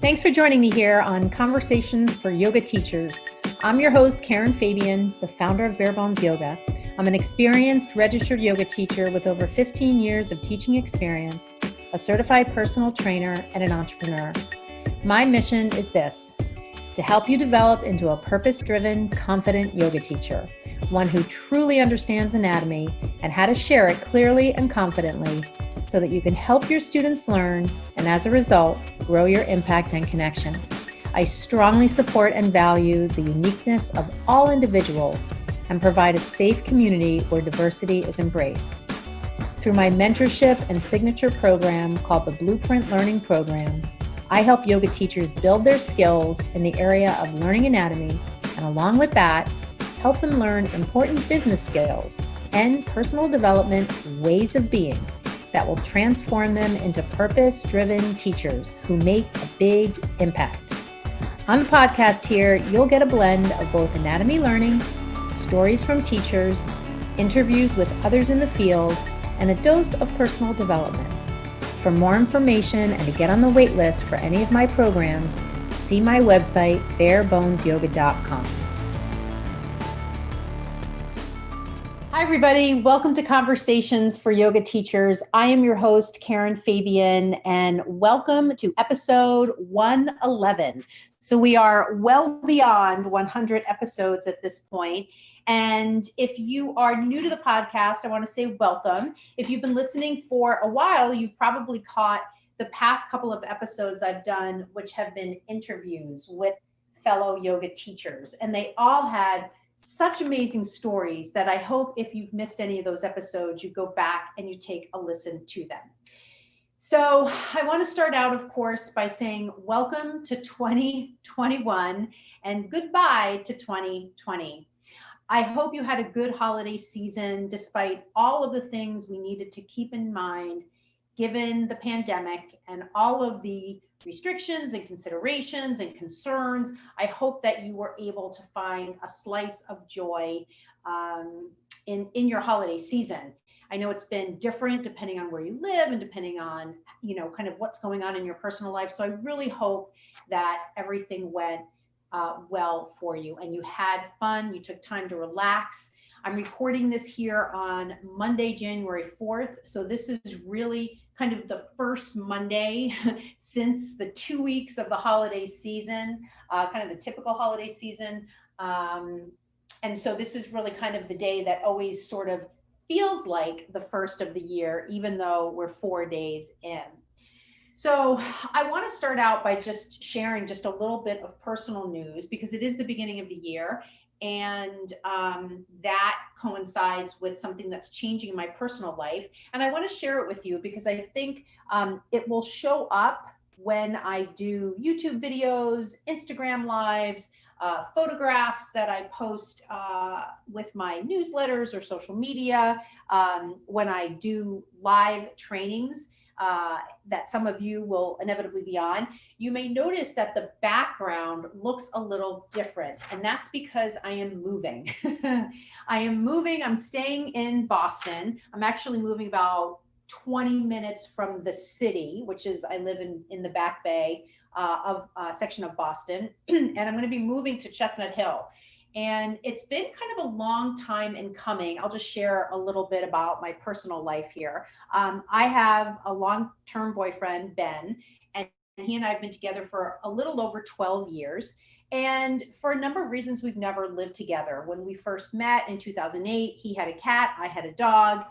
Thanks for joining me here on Conversations for Yoga Teachers. I'm your host, Karen Fabian, the founder of Bare Bones Yoga. I'm an experienced registered yoga teacher with over 15 years of teaching experience, a certified personal trainer, and an entrepreneur. My mission is this: to help you develop into a purpose-driven, confident yoga teacher, one who truly understands anatomy and how to share it clearly and confidently so that you can help your students learn and, as a result, grow your impact and connection. I strongly support and value the uniqueness of all individuals and provide a safe community where diversity is embraced. Through my mentorship and signature program called the Blueprint Learning Program, I help yoga teachers build their skills in the area of learning anatomy, and along with that, help them learn important business skills and personal development ways of being that will transform them into purpose-driven teachers who make a big impact. On the podcast here, you'll get a blend of both anatomy learning, stories from teachers, interviews with others in the field, and a dose of personal development. For more information and to get on the wait list for any of my programs, see my website, barebonesyoga.com. Hi, everybody. Welcome to Conversations for Yoga Teachers. I am your host, Karen Fabian, and welcome to episode 111. So we are well beyond 100 episodes at this point. And if you are new to the podcast, I want to say welcome. If you've been listening for a while, you've probably caught the past couple of episodes I've done, which have been interviews with fellow yoga teachers. And they all had such amazing stories that I hope if you've missed any of those episodes, you go back and you take a listen to them. So I want to start out, of course, by saying welcome to 2021 and goodbye to 2020. I hope you had a good holiday season despite all of the things we needed to keep in mind given the pandemic and all of the restrictions and considerations and concerns. I hope that you were able to find a slice of joy in your holiday season. I know it's been different depending on where you live and depending on, kind of what's going on in your personal life. So I really hope that everything went well for you and you had fun, you took time to relax. I'm recording this here on Monday, January 4th. So this is really kind of the first Monday since the 2 weeks of the holiday season, kind of the typical holiday season. And so this is really kind of the day that always sort of feels like the first of the year, even though we're 4 days in. So I want to start out by just sharing just a little bit of personal news because it is the beginning of the year. And that coincides with something that's changing in my personal life. And I want to share it with you because I think it will show up when I do YouTube videos, Instagram lives, photographs that I post with my newsletters or social media, when I do live trainings. That some of you will inevitably be on, you may notice that the background looks a little different. And that's because I am moving. I'm staying in Boston. I'm actually moving about 20 minutes from the city, which is, I live in the Back Bay of a section of Boston. And I'm going to be moving to Chestnut Hill. And it's been kind of a long time in coming. I'll just share a little bit about my personal life here. I have a long-term boyfriend, Ben, and he and I have been together for a little over 12 years. And for a number of reasons, we've never lived together. When we first met in 2008, he had a cat, I had a dog.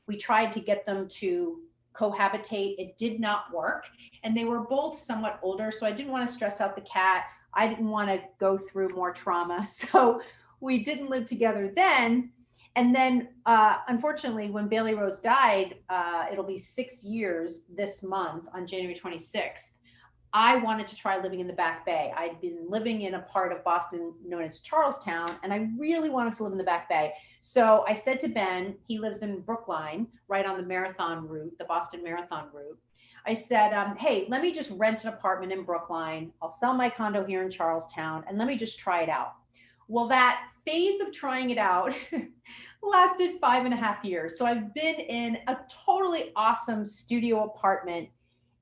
We tried to get them to cohabitate. It did not work. And they were both somewhat older, so I didn't want to stress out the cat. I didn't want to go through more trauma. So we didn't live together then. And then, unfortunately, when Bailey Rose died, it'll be 6 years this month on January 26th. I wanted to try living in the Back Bay. I'd been living in a part of Boston known as Charlestown, and I really wanted to live in the Back Bay. So I said to Ben, he lives in Brookline, right on the marathon route, the Boston Marathon route. I said, hey, let me just rent an apartment in Brookline. I'll sell my condo here in Charlestown and let me just try it out. Well, that phase of trying it out lasted 5.5 years. So I've been in a totally awesome studio apartment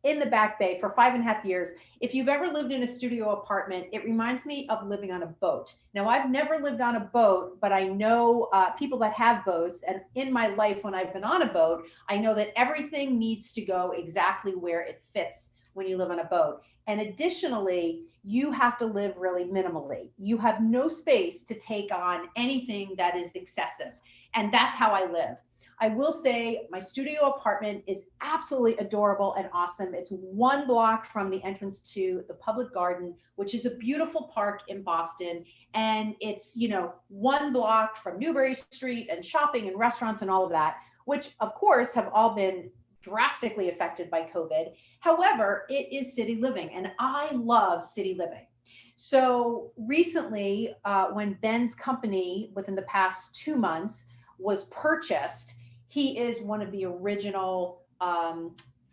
in the Back Bay for 5.5 years. If you've ever lived in a studio apartment, it reminds me of living on a boat. Now, I've never lived on a boat, but I know people that have boats. And in my life, when I've been on a boat, I know that everything needs to go exactly where it fits when you live on a boat. And additionally, you have to live really minimally. You have no space to take on anything that is excessive. And that's how I live. I will say my studio apartment is absolutely adorable and awesome. It's 1 block from the entrance to the public garden, which is a beautiful park in Boston. And it's, 1 block from Newbury Street and shopping and restaurants and all of that, which of course have all been drastically affected by COVID. However, it is city living and I love city living. So recently, when Ben's company within the past 2 months was purchased, he is one of the original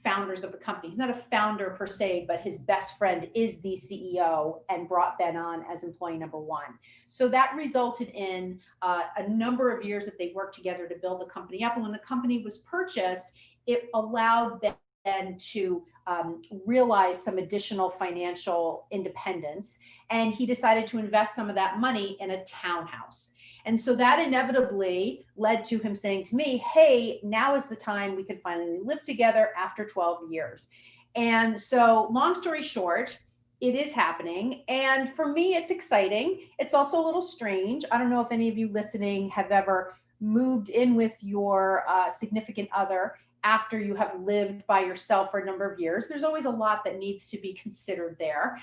founders of the company. He's not a founder per se, but his best friend is the CEO and brought Ben on as employee number 1. So that resulted in a number of years that they worked together to build the company up. And when the company was purchased, it allowed Ben to realize some additional financial independence. And he decided to invest some of that money in a townhouse. And so that inevitably led to him saying to me, hey, now is the time we can finally live together after 12 years. And so long story short, it is happening. And for me, it's exciting. It's also a little strange. I don't know if any of you listening have ever moved in with your significant other after you have lived by yourself for a number of years. There's always a lot that needs to be considered there.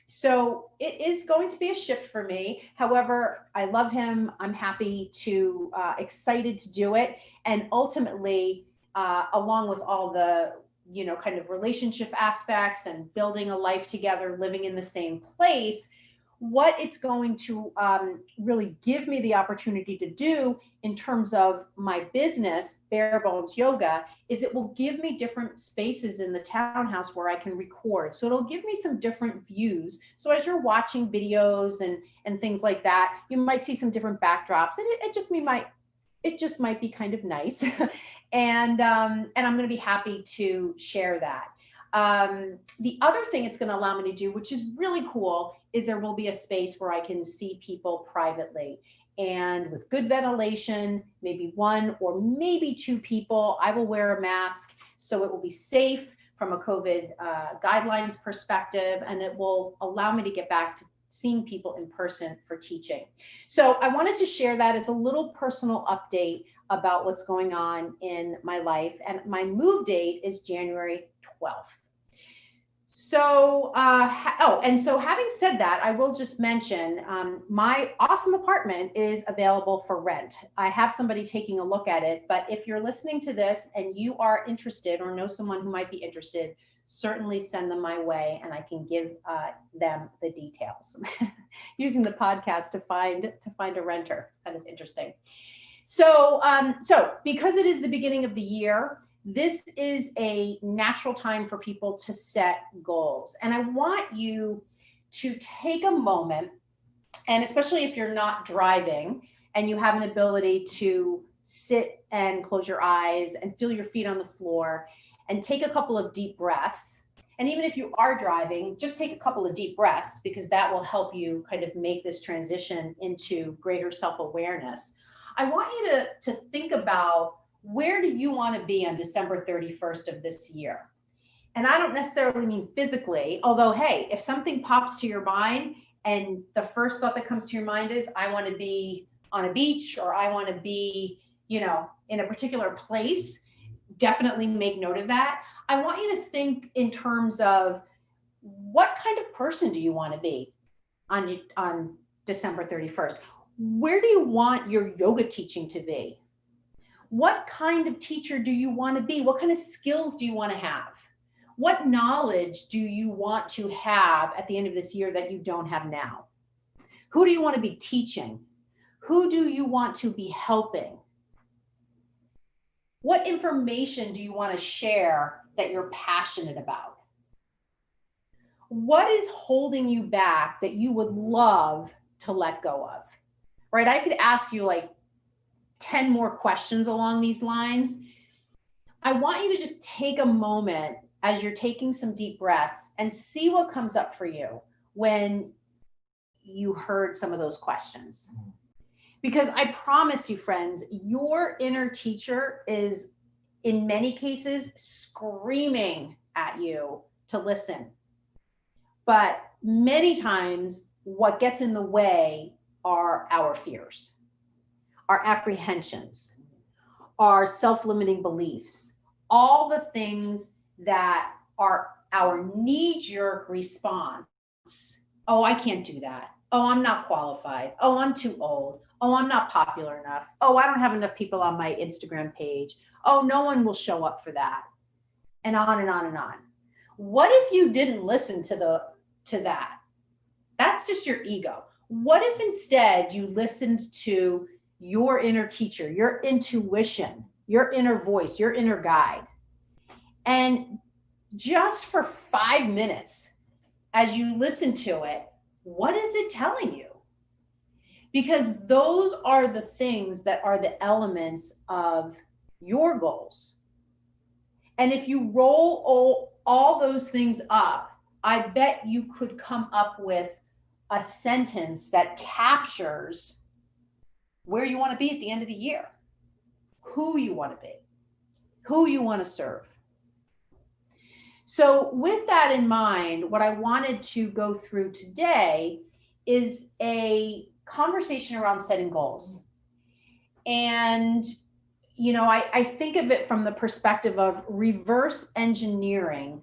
So it is going to be a shift for me. However, I love him. I'm happy to, excited to do it. And ultimately, along with all the, kind of relationship aspects and building a life together, living in the same place, what it's going to really give me the opportunity to do in terms of my business, Bare Bones Yoga, is it will give me different spaces in the townhouse where I can record. So it'll give me some different views. So as you're watching videos and things like that, you might see some different backdrops, and it just might be kind of nice. And I'm going to be happy to share that. The other thing it's going to allow me to do, which is really cool, is there will be a space where I can see people privately and with good ventilation, maybe 1 or maybe 2 people. I will wear a mask, so it will be safe from a COVID guidelines perspective, and it will allow me to get back to seeing people in person for teaching. So I wanted to share that as a little personal update about what's going on in my life. And my move date is January 12th. So, and so having said that, I will just mention my awesome apartment is available for rent. I have somebody taking a look at it, but if you're listening to this and you are interested or know someone who might be interested, certainly send them my way and I can give them the details. Using the podcast to find a renter. It's kind of interesting. So, because it is the beginning of the year, this is a natural time for people to set goals. And I want you to take a moment, and especially if you're not driving and you have an ability to sit and close your eyes and feel your feet on the floor and take a couple of deep breaths. And even if you are driving, just take a couple of deep breaths, because that will help you kind of make this transition into greater self-awareness. I want you to think about, where do you want to be on December 31st of this year? And I don't necessarily mean physically, although, hey, if something pops to your mind and the first thought that comes to your mind is, I want to be on a beach, or I want to be, in a particular place, definitely make note of that. I want you to think in terms of, what kind of person do you want to be on December 31st? Where do you want your yoga teaching to be? What kind of teacher do you want to be? What kind of skills do you want to have? What knowledge do you want to have at the end of this year that you don't have now? Who do you want to be teaching? Who do you want to be helping? What information do you want to share that you're passionate about? What is holding you back that you would love to let go of? Right? I could ask you like 10 more questions along these lines. I want you to just take a moment as you're taking some deep breaths and see what comes up for you when you heard some of those questions. Because I promise you, friends, your inner teacher is in many cases screaming at you to listen. But many times what gets in the way are our fears, our apprehensions, our self-limiting beliefs, all the things that are our knee-jerk response. Oh, I can't do that. Oh, I'm not qualified. Oh, I'm too old. Oh, I'm not popular enough. Oh, I don't have enough people on my Instagram page. Oh, no one will show up for that. And on and on and on. What if you didn't listen to that? That's just your ego. What if instead you listened to your inner teacher, your intuition, your inner voice, your inner guide? And just for 5 minutes, as you listen to it, what is it telling you? Because those are the things that are the elements of your goals. And if you roll all those things up, I bet you could come up with a sentence that captures where you want to be at the end of the year, who you want to be, who you want to serve. So with that in mind, what I wanted to go through today is a conversation around setting goals. And, you know, I think of it from the perspective of reverse engineering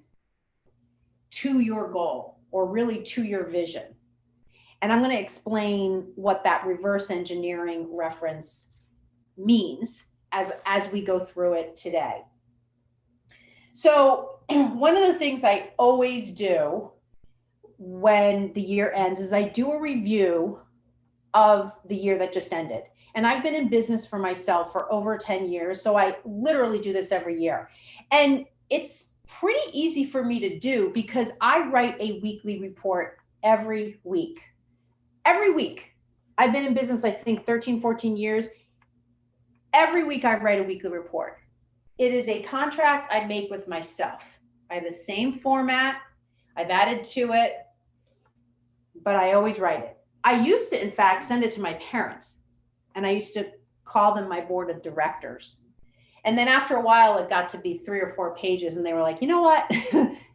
to your goal, or really to your vision. And I'm going to explain what that reverse engineering reference means as we go through it today. So one of the things I always do when the year ends is I do a review of the year that just ended. And I've been in business for myself for over 10 years. So I literally do this every year. And it's pretty easy for me to do because I write a weekly report every week. Every week. I've been in business, I think 13, 14 years. Every week I write a weekly report. It is a contract I make with myself. I have the same format. I've added to it, but I always write it. I used to, in fact, send it to my parents, and I used to call them my board of directors. And then after a while, it got to be 3 or 4 pages, and they were like, you know what?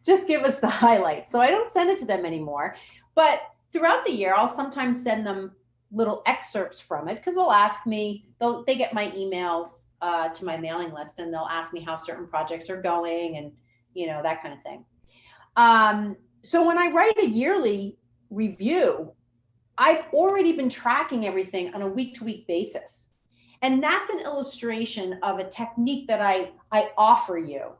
Just give us the highlights. So I don't send it to them anymore. But throughout the year, I'll sometimes send them little excerpts from it because they'll ask me, they get my emails to my mailing list, and they'll ask me how certain projects are going and, you know, that kind of thing. So when I write a yearly review, I've already been tracking everything on a week-to-week basis. And that's an illustration of a technique that I offer you.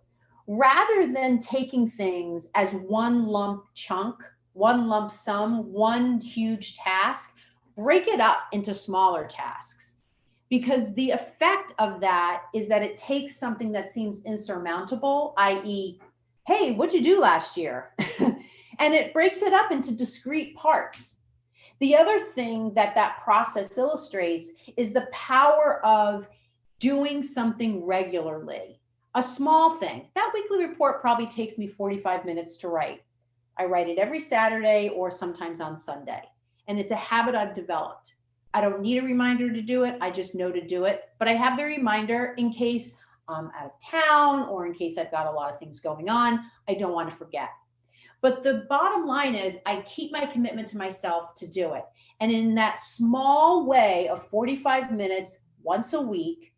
Rather than taking things as one lump chunk, one lump sum, one huge task, break it up into smaller tasks. Because the effect of that is that it takes something that seems insurmountable, i.e., hey, what'd you do last year? And it breaks it up into discrete parts. The other thing that process illustrates is the power of doing something regularly, a small thing. That weekly report probably takes me 45 minutes to write. I write it every Saturday or sometimes on Sunday. And it's a habit I've developed. I don't need a reminder to do it. I just know to do it. But I have the reminder in case I'm out of town or in case I've got a lot of things going on. I don't want to forget. But the bottom line is I keep my commitment to myself to do it. And in that small way of 45 minutes once a week,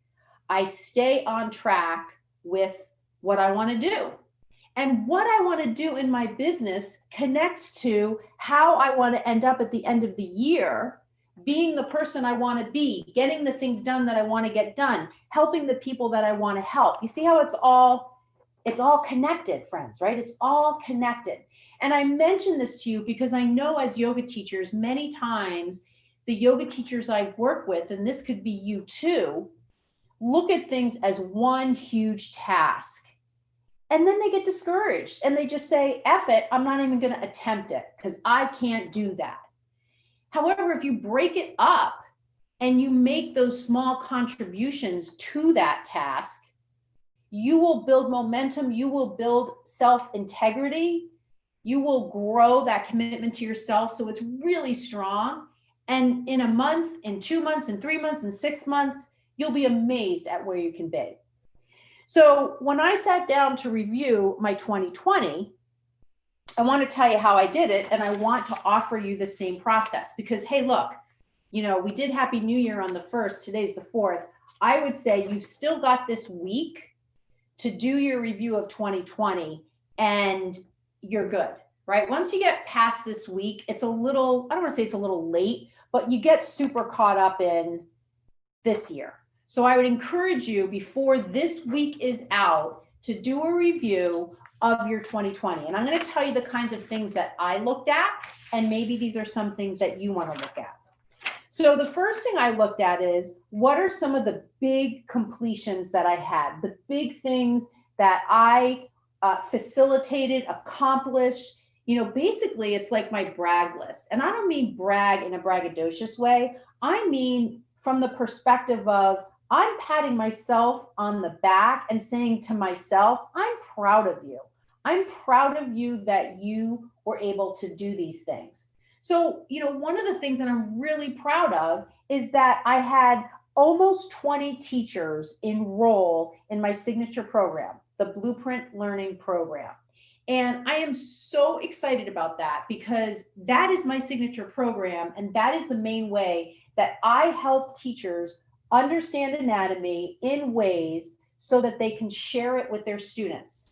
I stay on track with what I want to do. And what I want to do in my business connects to how I want to end up at the end of the year, being the person I want to be, getting the things done that I want to get done, helping the people that I want to help. You see how it's all connected, friends, right? It's all connected. And I mention this to you because I know as yoga teachers, many times the yoga teachers I work with, and this could be you too, look at things as one huge task. And then they get discouraged and they just say, F it, I'm not even going to attempt it because I can't do that. However, if you break it up and you make those small contributions to that task, you will build momentum, you will build self-integrity, you will grow that commitment to yourself so it's really strong. And in a month, in 2 months, in 3 months, in 6 months, you'll be amazed at where you can be. So when I sat down to review my 2020, I want to tell you how I did it, and I want to offer you the same process because, hey, look, we did Happy New Year on the 1st, today's the 4th. I would say you've still got this week to do your review of 2020 and you're good, right? Once you get past this week, it's a little, I don't want to say it's a little late, but you get super caught up in this year. So I would encourage you before this week is out to do a review of your 2020. And I'm going to tell you the kinds of things that I looked at, and maybe these are some things that you want to look at. So the first thing I looked at is, what are some of the big completions that I had, the big things that I facilitated, accomplished? Basically it's like my brag list. And I don't mean brag in a braggadocious way. I mean from the perspective of, I'm patting myself on the back and saying to myself, I'm proud of you. I'm proud of you that you were able to do these things. So, one of the things that I'm really proud of is that I had almost 20 teachers enroll in my signature program, the Blueprint Learning Program. And I am so excited about that because that is my signature program. And that is the main way that I help teachers understand anatomy in ways so that they can share it with their students.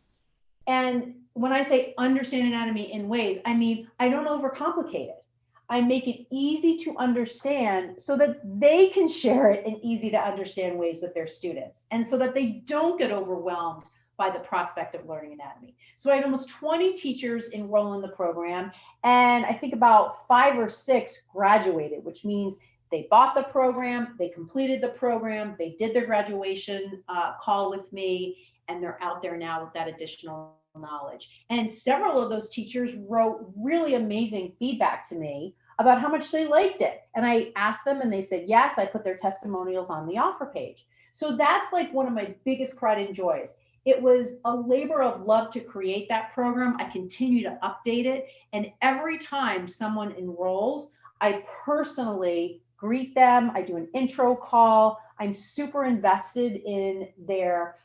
And when I say understand anatomy in ways, I mean, I don't overcomplicate it. I make it easy to understand so that they can share it in easy to understand ways with their students, and so that they don't get overwhelmed by the prospect of learning anatomy. So I had almost 20 teachers enroll in the program, and I think about 5 or 6 graduated, which means they bought the program, they completed the program, they did their graduation call with me, and they're out there now with that additional knowledge. And several of those teachers wrote really amazing feedback to me about how much they liked it. And I asked them and they said, yes, I put their testimonials on the offer page. So that's like one of my biggest pride and joys. It was a labor of love to create that program. I continue to update it. And every time someone enrolls, I personally greet them. I do an intro call. I'm super invested in their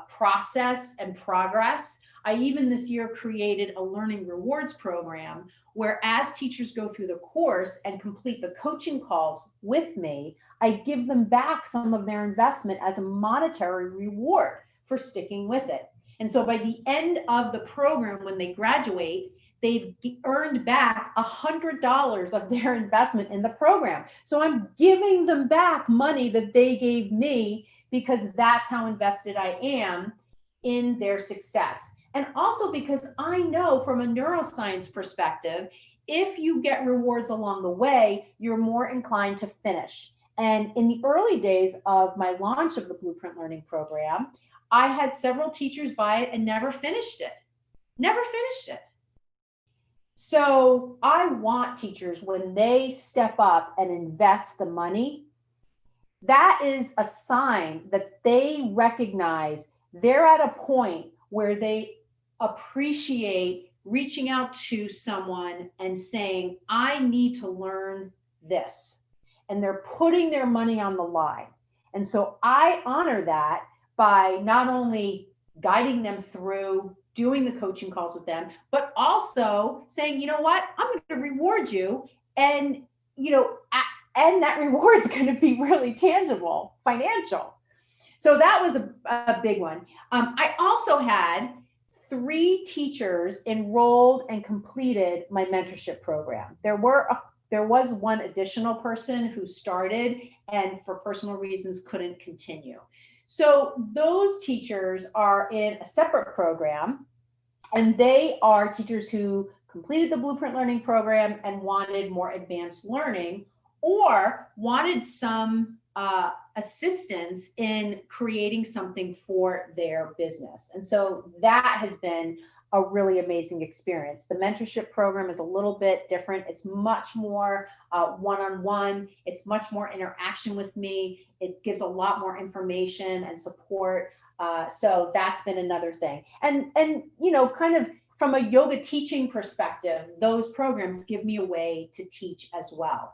process and progress. I even this year created a learning rewards program where, as teachers go through the course and complete the coaching calls with me, I give them back some of their investment as a monetary reward for sticking with it. And so by the end of the program, when they graduate, they've earned back $100 of their investment in the program. So I'm giving them back money that they gave me because that's how invested I am in their success. And also because I know from a neuroscience perspective, if you get rewards along the way, you're more inclined to finish. And in the early days of my launch of the Blueprint Learning Program, I had several teachers buy it and never finished it. So I want teachers, when they step up and invest the money, that is a sign that they recognize they're at a point where they appreciate reaching out to someone and saying, I need to learn this. And they're putting their money on the line. And so I honor that by not only guiding them through doing the coaching calls with them, but also saying, you know what, I'm going to reward you. And, and that reward is going to be really tangible, financial. So that was a big one. I also had 3 teachers enrolled and completed my mentorship program. There was one additional person who started and for personal reasons couldn't continue. So those teachers are in a separate program, and they are teachers who completed the Blueprint Learning Program and wanted more advanced learning, or wanted some assistance in creating something for their business. And so that has been a really amazing experience. The mentorship program is a little bit different. It's much more one-on-one. It's much more interaction with me. It gives a lot more information and support. So that's been another thing. And kind of from a yoga teaching perspective, those programs give me a way to teach as well.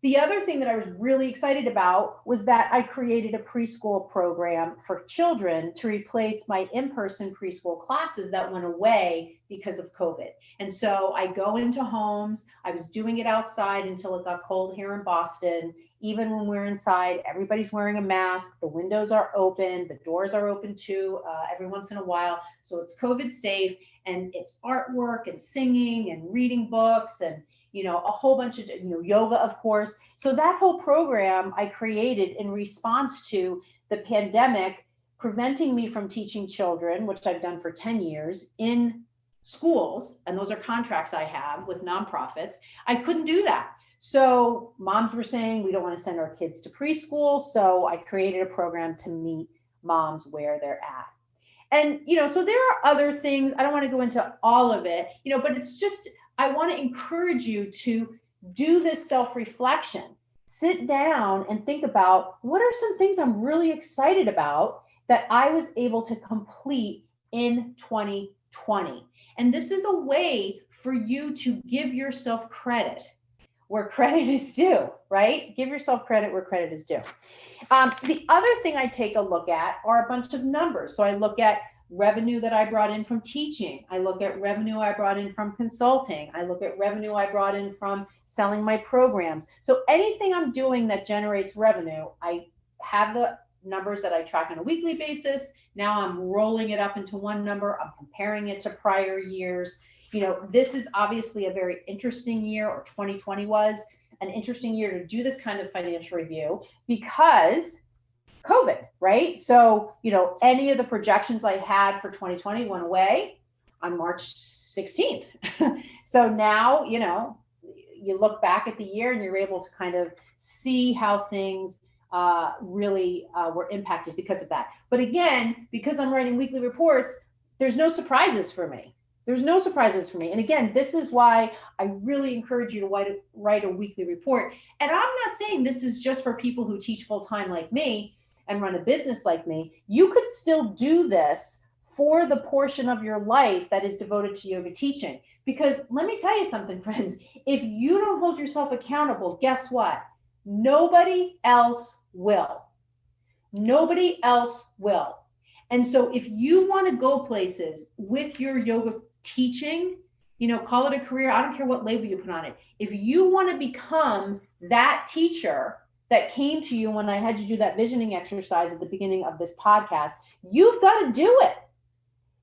The other thing that I was really excited about was that I created a preschool program for children to replace my in-person preschool classes that went away because of COVID. And so I go into homes. I was doing it outside until it got cold here in Boston. Even when we're inside, everybody's wearing a mask. The windows are open. The doors are open too, every once in a while. So it's COVID safe, and it's artwork and singing and reading books and a whole bunch of yoga, of course. So that whole program I created in response to the pandemic preventing me from teaching children, which I've done for 10 years in schools, and those are contracts I have with nonprofits. I couldn't do that. So moms were saying, we don't want to send our kids to preschool. So I created a program to meet moms where they're at. And, so there are other things. I don't want to go into all of it, but it's just, I want to encourage you to do this self-reflection. Sit down and think about, what are some things I'm really excited about that I was able to complete in 2020? And this is a way for you to give yourself credit where credit is due, right? Give yourself credit where credit is due. The other thing I take a look at are a bunch of numbers. So I look at revenue that I brought in from teaching. I look at revenue I brought in from consulting. I look at revenue I brought in from selling my programs. So anything I'm doing that generates revenue, I have the numbers that I track on a weekly basis. Now I'm rolling it up into one number. I'm comparing it to prior years. This is obviously a very interesting year, or 2020 was an interesting year to do this kind of financial review because COVID, right? So, any of the projections I had for 2020 went away on March 16th. So now, you look back at the year and you're able to kind of see how things really were impacted because of that. But again, because I'm writing weekly reports, there's no surprises for me. And again, this is why I really encourage you to write a weekly report. And I'm not saying this is just for people who teach full-time like me and run a business like me. You could still do this for the portion of your life that is devoted to yoga teaching. Because let me tell you something, friends, if you don't hold yourself accountable, guess what? Nobody else will. Nobody else will. And so if you want to go places with your yoga teaching, call it a career, I don't care what label you put on it. If you want to become that teacher that came to you when I had you do that visioning exercise at the beginning of this podcast, you've got to do it.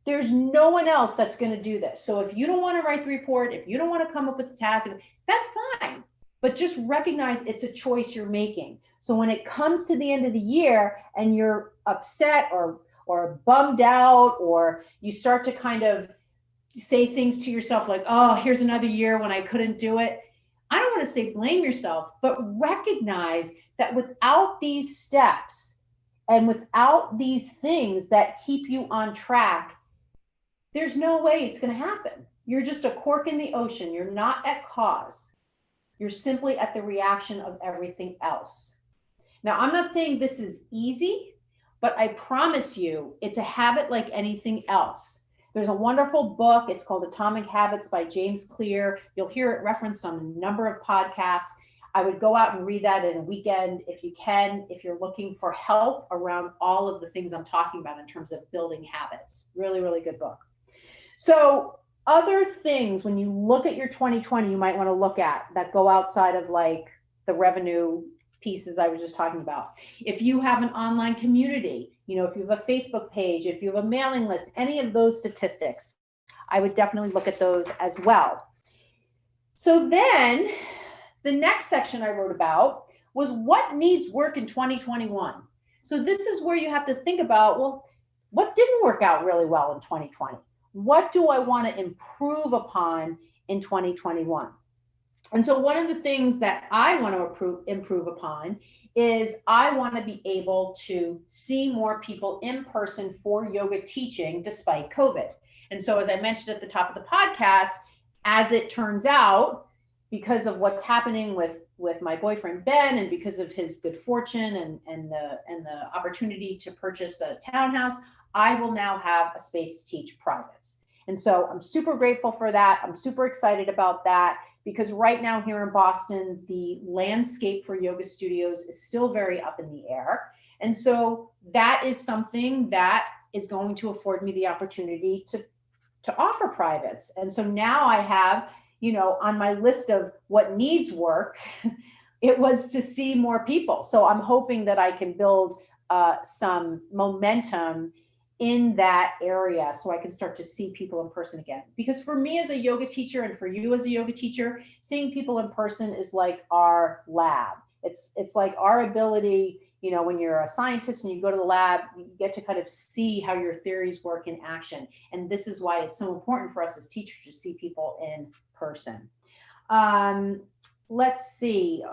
There's no one else that's going to do this. So if you don't want to write the report, if you don't want to come up with the task, that's fine. But just recognize it's a choice you're making. So when it comes to the end of the year and you're upset or bummed out, or you start to kind of say things to yourself like, oh, here's another year when I couldn't do it. I don't want to say blame yourself, but recognize that without these steps and without these things that keep you on track, there's no way it's going to happen. You're just a cork in the ocean. You're not at cause. You're simply at the reaction of everything else. Now, I'm not saying this is easy, but I promise you it's a habit like anything else. There's a wonderful book. It's called Atomic Habits by James Clear. You'll hear it referenced on a number of podcasts. I would go out and read that in a weekend if you can, if you're looking for help around all of the things I'm talking about in terms of building habits. Really, really good book. So other things, when you look at your 2020, you might want to look at that go outside of like the revenue pieces I was just talking about. If you have an online community, if you have a Facebook page, if you have a mailing list, any of those statistics, I would definitely look at those as well. So then the next section I wrote about was what needs work in 2021. So this is where you have to think about, well, what didn't work out really well in 2020? What do I want to improve upon in 2021? And so one of the things that I want to improve upon is I want to be able to see more people in person for yoga teaching despite COVID. And so as I mentioned at the top of the podcast, as it turns out, because of what's happening with my boyfriend Ben, and because of his good fortune and the opportunity to purchase a townhouse, I will now have a space to teach privates. And so I'm super grateful for that. I'm super excited about that, because right now here in Boston, the landscape for yoga studios is still very up in the air. And so that is something that is going to afford me the opportunity to offer privates. And so now I have, on my list of what needs work, it was to see more people. So I'm hoping that I can build some momentum in that area so I can start to see people in person again. Because for me as a yoga teacher, and for you as a yoga teacher, seeing people in person is like our lab. It's like our ability, when you're a scientist and you go to the lab, you get to kind of see how your theories work in action. And this is why it's so important for us as teachers to see people in person. Let's see.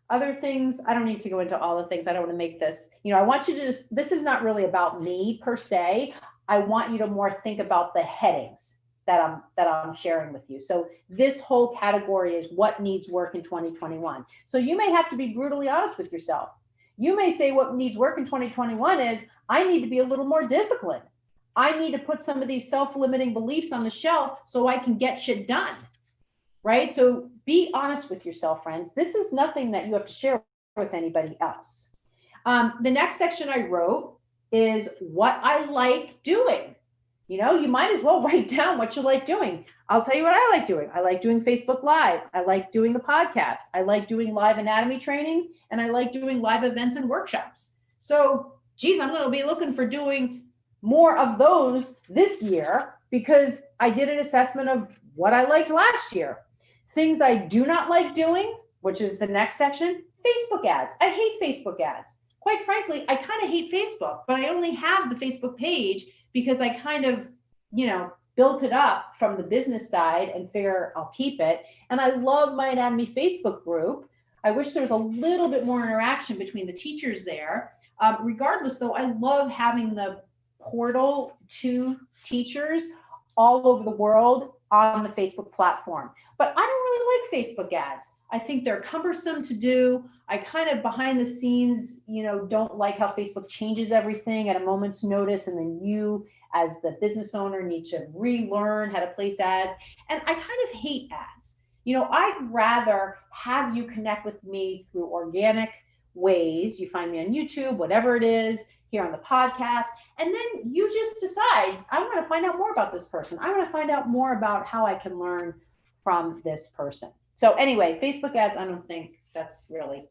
Other things, I don't need to go into all the things. I don't want to make this, I want you to this is not really about me per se. I want you to more think about the headings that I'm sharing with you. So this whole category is what needs work in 2021. So you may have to be brutally honest with yourself. You may say what needs work in 2021 is I need to be a little more disciplined. I need to put some of these self-limiting beliefs on the shelf so I can get shit done. Right? So be honest with yourself, friends. This is nothing that you have to share with anybody else. The next section I wrote is what I like doing. You might as well write down what you like doing. I'll tell you what I like doing. I like doing Facebook Live. I like doing the podcast. I like doing live anatomy trainings, and I like doing live events and workshops. So, geez, I'm going to be looking for doing more of those this year, because I did an assessment of what I liked last year. Things I do not like doing, which is the next section, Facebook ads. I hate Facebook ads. Quite frankly, I kind of hate Facebook, but I only have the Facebook page because I kind of, built it up from the business side and figure I'll keep it. And I love my anatomy Facebook group. I wish there was a little bit more interaction between the teachers there. Regardless, though, I love having the portal to teachers all over the world on the Facebook platform. But I don't really like Facebook ads. I think they're cumbersome to do. I kind of behind the scenes, don't like how Facebook changes everything at a moment's notice. And then you as the business owner need to relearn how to place ads. And I kind of hate ads. I'd rather have you connect with me through organic ways. You find me on YouTube, whatever it is, here on the podcast. And then you just decide, I want to find out more about this person. I want to find out more about how I can learn from this person. So anyway, Facebook ads, I don't think that's really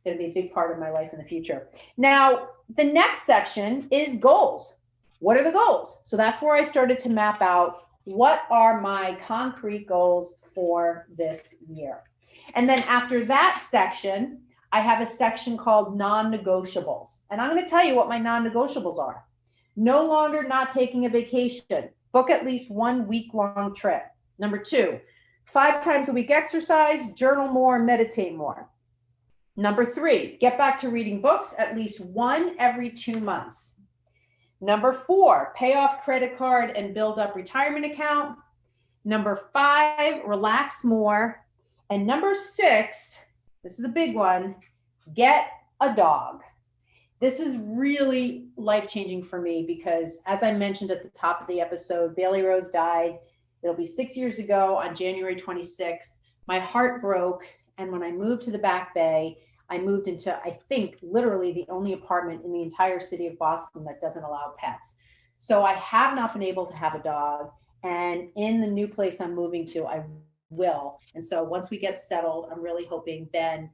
going to be a big part of my life in the future. Now, the next section is goals. What are the goals? So that's where I started to map out what are my concrete goals for this year. And then after that section, I have a section called Non-Negotiables. And I'm going to tell you what my non-negotiables are. No longer not taking a vacation. Book at least 1 week-long trip. Number 2, 5 times a week exercise, journal more, meditate more. Number 3, get back to reading books, at least 1 every 2 months. Number 4, pay off credit card and build up retirement account. Number 5, relax more. And number 6, this is the big one, get a dog. This is really life-changing for me because, as I mentioned at the top of the episode, Bailey Rose died. It'll be 6 years ago on January 26th. My heart broke, and when I moved to the Back Bay, I moved into, I think, literally the only apartment in the entire city of Boston that doesn't allow pets. So I have not been able to have a dog, and in the new place I'm moving to, I will. And so once we get settled, I'm really hoping Ben,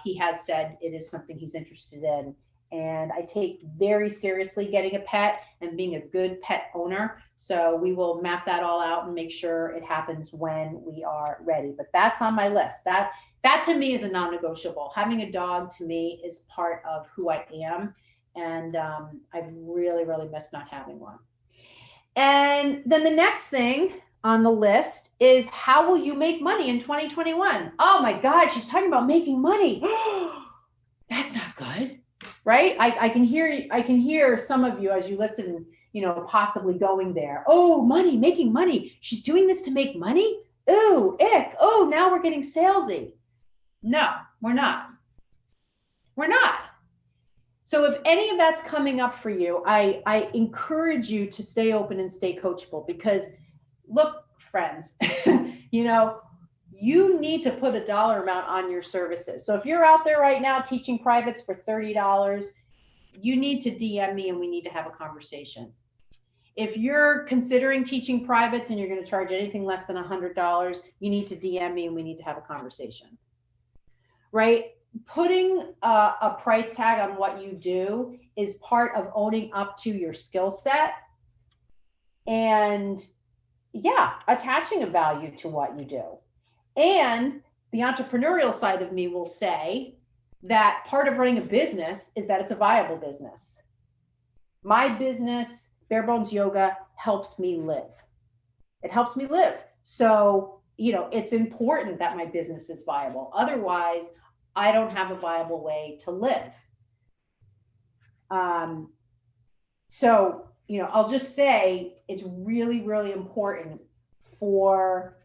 he has said it is something he's interested in. And I take very seriously getting a pet and being a good pet owner. So we will map that all out and make sure it happens when we are ready. But that's on my list. That to me is a non-negotiable. Having a dog to me is part of who I am. And I've really, really missed not having one. And then the next thing on the list is, how will you make money in 2021? Oh my God, she's talking about making money. That's not good. Right? I can hear some of you as you listen, possibly going there. Oh, money, making money. She's doing this to make money? ooh, ick, oh, now we're getting salesy. No, we're not. We're not. So if any of that's coming up for you, I encourage you to stay open and stay coachable, because look, friends, you need to put a dollar amount on your services. So if you're out there right now teaching privates for $30, you need to DM me and we need to have a conversation. If you're considering teaching privates and you're going to charge anything less than $100, you need to DM me and we need to have a conversation, right? Putting a price tag on what you do is part of owning up to your skill set and, yeah, attaching a value to what you do. And the entrepreneurial side of me will say that part of running a business is that it's a viable business. My business, Bare Bones Yoga, helps me live. It helps me live. So, it's important that my business is viable. Otherwise, I don't have a viable way to live. So, I'll just say it's really, really important for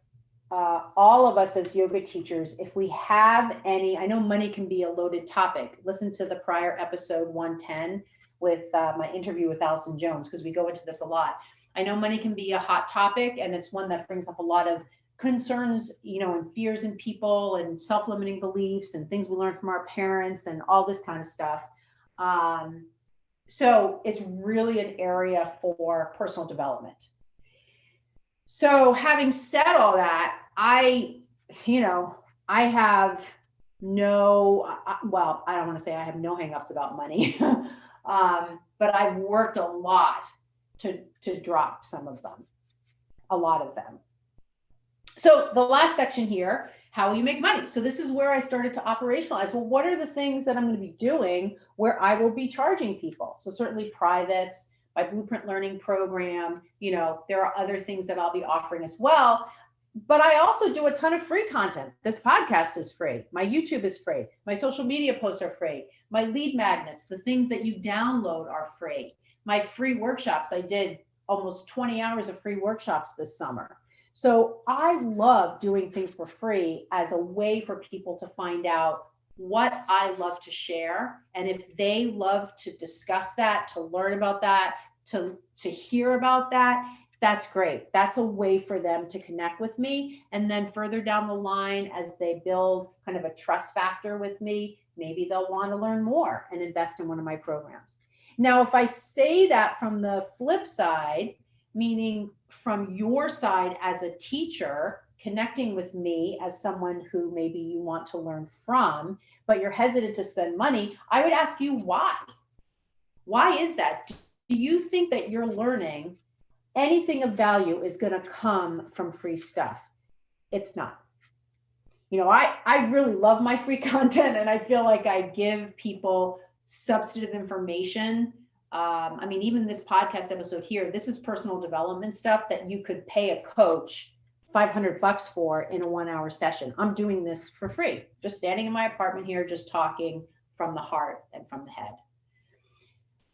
all of us as yoga teachers, if we have any, I know money can be a loaded topic. Listen to the prior episode 110 with my interview with Allison Jones, because we go into this a lot. I know money can be a hot topic, and it's one that brings up a lot of concerns, and fears in people and self-limiting beliefs and things we learned from our parents and all this kind of stuff. So it's really an area for personal development. So having said all that, I have no, well, I don't want to say I have no hangups about money, but I've worked a lot to drop some of them, a lot of them. So the last section here, how will you make money? So this is where I started to operationalize. Well, what are the things that I'm going to be doing where I will be charging people? So certainly privates, my Blueprint Learning program, there are other things that I'll be offering as well. But I also do a ton of free content. This podcast is free. My YouTube is free. My social media posts are free. My lead magnets, the things that you download, are free. My free workshops, I did almost 20 hours of free workshops this summer. So I love doing things for free as a way for people to find out what I love to share. And if they love to discuss that, to learn about that, to hear about that, that's great. That's a way for them to connect with me. And then further down the line, as they build kind of a trust factor with me, maybe they'll want to learn more and invest in one of my programs. Now, if I say that from the flip side, meaning from your side as a teacher, connecting with me as someone who maybe you want to learn from, but you're hesitant to spend money, I would ask you why. Why is that? Do you think that you're learning anything of value is going to come from free stuff? It's not. I really love my free content, and I feel like I give people substantive information. Even this podcast episode here, this is personal development stuff that you could pay a coach $500 for in a 1-hour session. I'm doing this for free, just standing in my apartment here, just talking from the heart and from the head.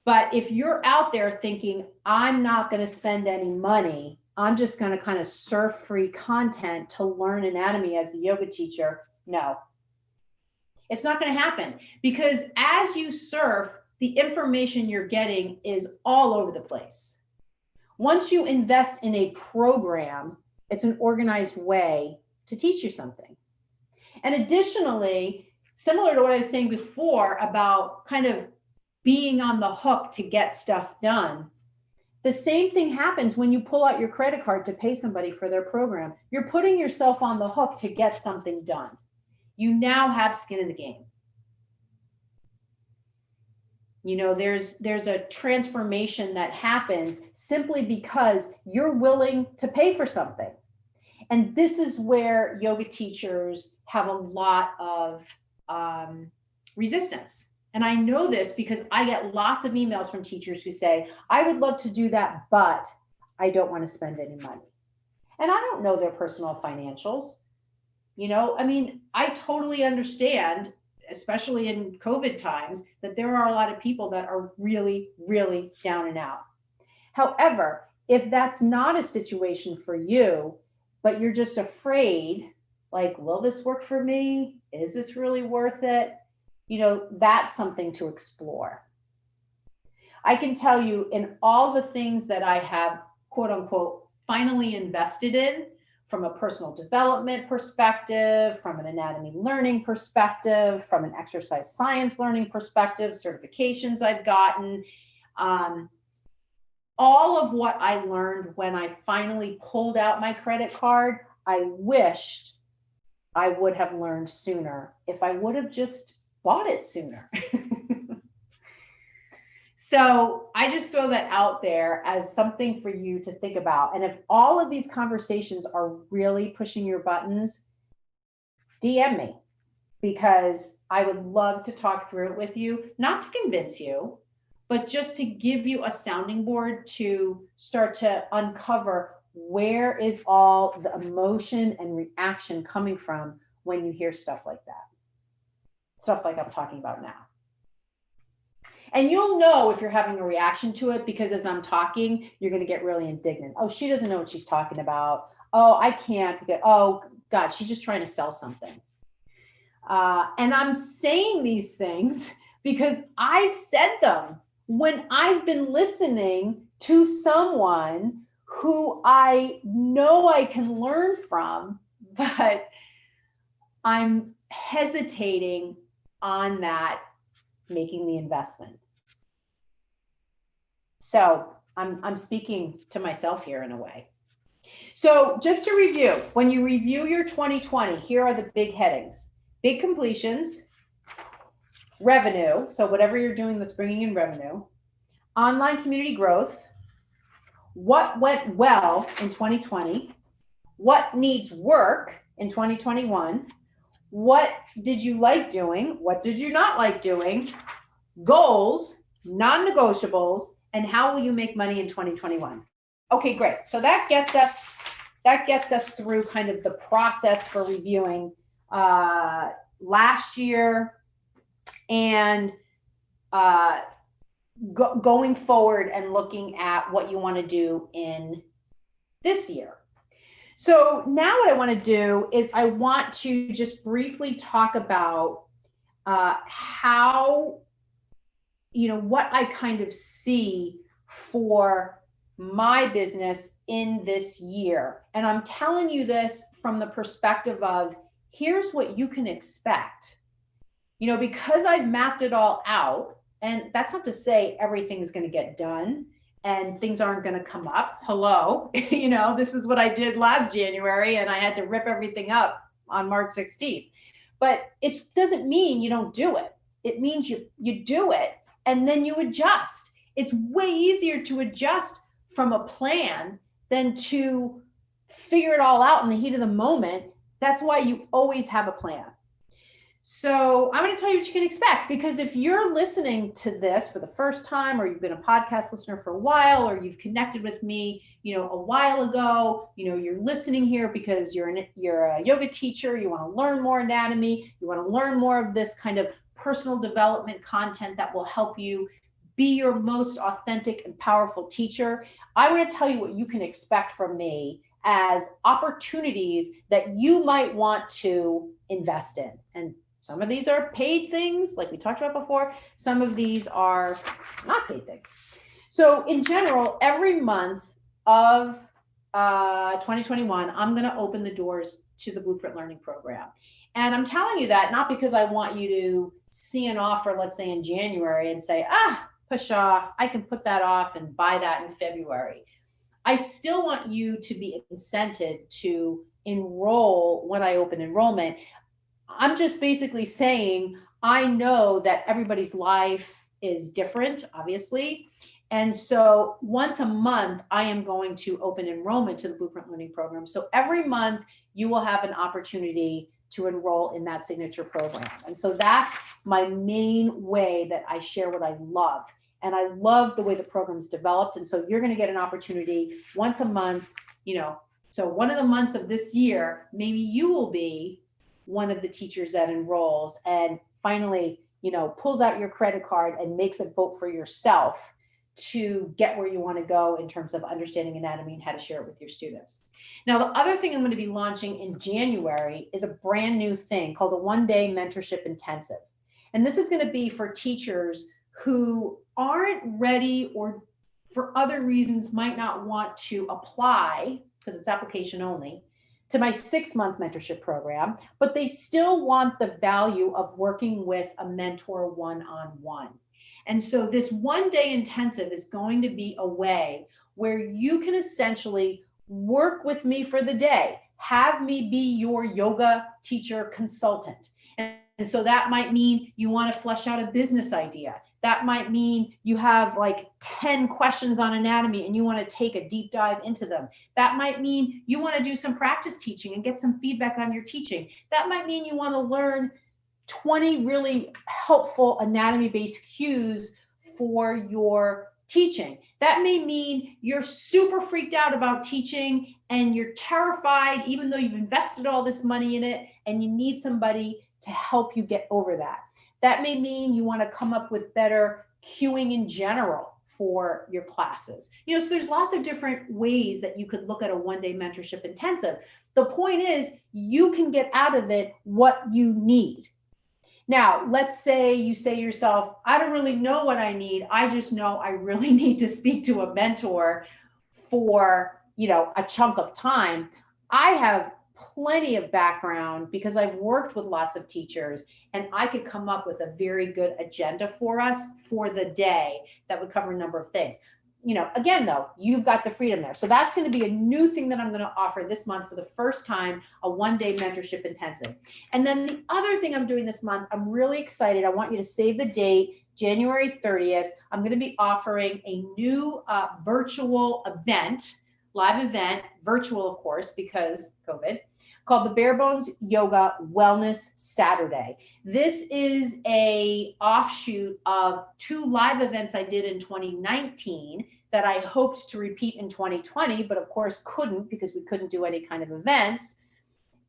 But if you're out there thinking, I'm not going to spend any money, I'm just going to kind of surf free content to learn anatomy as a yoga teacher, no, it's not going to happen. Because as you surf, the information you're getting is all over the place. Once you invest in a program, it's an organized way to teach you something. And additionally, similar to what I was saying before about kind of being on the hook to get stuff done, the same thing happens when you pull out your credit card to pay somebody for their program. You're putting yourself on the hook to get something done. You now have skin in the game. There's a transformation that happens simply because you're willing to pay for something. And this is where yoga teachers have a lot of resistance. And I know this because I get lots of emails from teachers who say, I would love to do that, but I don't want to spend any money. And I don't know their personal financials. I totally understand, especially in COVID times, that there are a lot of people that are really, really down and out. However, if that's not a situation for you, but you're just afraid, like, will this work for me? Is this really worth it? That's something to explore. I can tell you, in all the things that I have, quote unquote, finally invested in, from a personal development perspective, from an anatomy learning perspective, from an exercise science learning perspective, certifications I've gotten, all of what I learned when I finally pulled out my credit card, I wished I would have learned sooner if I would have just bought it sooner. So I just throw that out there as something for you to think about. And if all of these conversations are really pushing your buttons, DM me, because I would love to talk through it with you, not to convince you, but just to give you a sounding board to start to uncover where is all the emotion and reaction coming from when you hear stuff like that. Stuff like I'm talking about now. And you'll know if you're having a reaction to it, because as I'm talking, you're going to get really indignant. Oh, she doesn't know what she's talking about. Oh, I can't. Oh, God, she's just trying to sell something. And I'm saying these things because I've said them when I've been listening to someone who I know I can learn from, but I'm hesitating on that, making the investment. So I'm speaking to myself here in a way. So just to review, when you review your 2020, here are the big headings: big completions, revenue, so whatever you're doing that's bringing in revenue, online community growth, what went well in 2020, what needs work in 2021, what did you like doing, what did you not like doing, goals, non-negotiables, and how will you make money in 2021? Okay, great. So that gets us through kind of the process for reviewing last year and going forward and looking at what you want to do in this year. So now what I want to do is I want to just briefly talk about how, what I kind of see for my business in this year. And I'm telling you this from the perspective of, here's what you can expect. Because I've mapped it all out, and that's not to say everything's going to get done and things aren't going to come up. Hello, this is what I did last January, and I had to rip everything up on March 16th. But it doesn't mean you don't do it. It means you do it, and then you adjust. It's way easier to adjust from a plan than to figure it all out in the heat of the moment. That's why you always have a plan. So I'm going to tell you what you can expect, because if you're listening to this for the first time, or you've been a podcast listener for a while, or you've connected with me, a while ago, you're listening here because you're a yoga teacher, you want to learn more anatomy, you want to learn more of this kind of personal development content that will help you be your most authentic and powerful teacher. I want to tell you what you can expect from me as opportunities that you might want to invest in. And some of these are paid things, like we talked about before. Some of these are not paid things. So in general, every month of 2021, I'm going to open the doors to the Blueprint Learning Program. And I'm telling you that not because I want you to see an offer, let's say in January, and say, pshaw, I can put that off and buy that in February. I still want you to be incented to enroll when I open enrollment. I'm just basically saying, I know that everybody's life is different, obviously. And so once a month, I am going to open enrollment to the Blueprint Learning Program. So every month you will have an opportunity to enroll in that signature program. And so that's my main way that I share what I love. And I love the way the program's developed. And so you're going to get an opportunity once a month, so one of the months of this year, maybe you will be one of the teachers that enrolls and finally, pulls out your credit card and makes a vote for yourself to get where you want to go in terms of understanding anatomy and how to share it with your students. Now, the other thing I'm going to be launching in January is a brand new thing called a one-day mentorship intensive. And this is going to be for teachers who aren't ready or for other reasons might not want to apply, because it's application only, to my 6-month mentorship program, but they still want the value of working with a mentor one-on-one. And so this one-day intensive is going to be a way where you can essentially work with me for the day, have me be your yoga teacher consultant. And so that might mean you want to flesh out a business idea. That might mean you have like 10 questions on anatomy and you want to take a deep dive into them. That might mean you want to do some practice teaching and get some feedback on your teaching. That might mean you want to learn 20 really helpful anatomy-based cues for your teaching. That may mean you're super freaked out about teaching and you're terrified, even though you've invested all this money in it, and you need somebody to help you get over that. That may mean you want to come up with better cueing in general for your classes. So there's lots of different ways that you could look at a one-day mentorship intensive. The point is, you can get out of it what you need. Now, let's say you say to yourself, I don't really know what I need. I just know I really need to speak to a mentor for, a chunk of time. I have plenty of background because I've worked with lots of teachers, and I could come up with a very good agenda for us for the day that would cover a number of things. Again, though, you've got the freedom there. So that's going to be a new thing that I'm going to offer this month for the first time, a one-day mentorship intensive. And then the other thing I'm doing this month, I'm really excited. I want you to save the date, January 30th. I'm going to be offering a new virtual event, live event, virtual, of course, because COVID, called the Bare Bones Yoga Wellness Saturday. This is a offshoot of 2 live events I did in 2019 that I hoped to repeat in 2020, but of course couldn't because we couldn't do any kind of events.